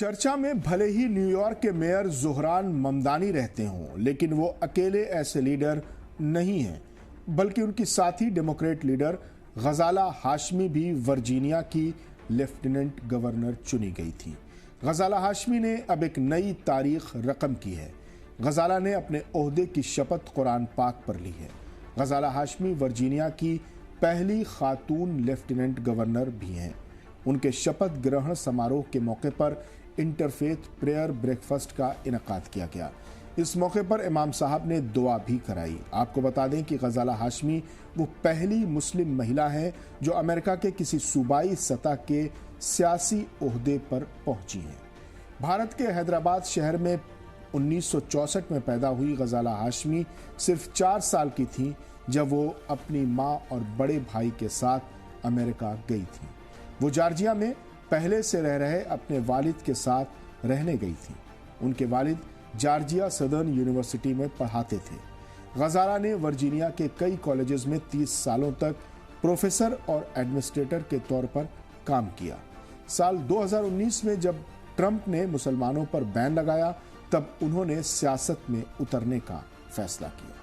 चर्चा में भले ही न्यूयॉर्क के मेयर ज़ोहरान ममदानी रहते हों, लेकिन वो अकेले ऐसे लीडर नहीं हैं, बल्कि उनकी साथी डेमोक्रेट लीडर गजाला हाशमी भी वर्जीनिया की लेफ्टिनेंट गवर्नर चुनी गई थी। गजाला हाशमी ने अब एक नई तारीख रकम की है। गजाला ने अपने ओहदे की शपथ कुरान पाक पर ली है। गजाला हाशमी वर्जीनिया की पहली खातून लेफ्टिनेंट गवर्नर भी हैं। उनके शपथ ग्रहण समारोह के मौके पर इंटरफेथ प्रेयर ब्रेकफास्ट का इनेकाद किया गया। इस मौके पर इमाम साहब ने दुआ भी कराई। आपको बता दें कि गजाला हाशमी वो पहली मुस्लिम महिला है जो अमेरिका के किसी सूबाई सतह के सियासी ओहदे पर पहुंची हैं। भारत के हैदराबाद शहर में 1964 में पैदा हुई गजाला हाशमी सिर्फ 4 साल की थी जब वो अपनी मां और बड़े भाई के साथ अमेरिका गई थी। वो जॉर्जिया में पहले से रह रहे अपने वालिद के साथ रहने गई थी। उनके वालिद जॉर्जिया सदर्न यूनिवर्सिटी में पढ़ाते थे। गजाला ने वर्जीनिया के कई कॉलेजेस में 30 सालों तक प्रोफेसर और एडमिनिस्ट्रेटर के तौर पर काम किया। साल 2019 में जब ट्रंप ने मुसलमानों पर बैन लगाया, तब उन्होंने सियासत में उतरने का फैसला किया।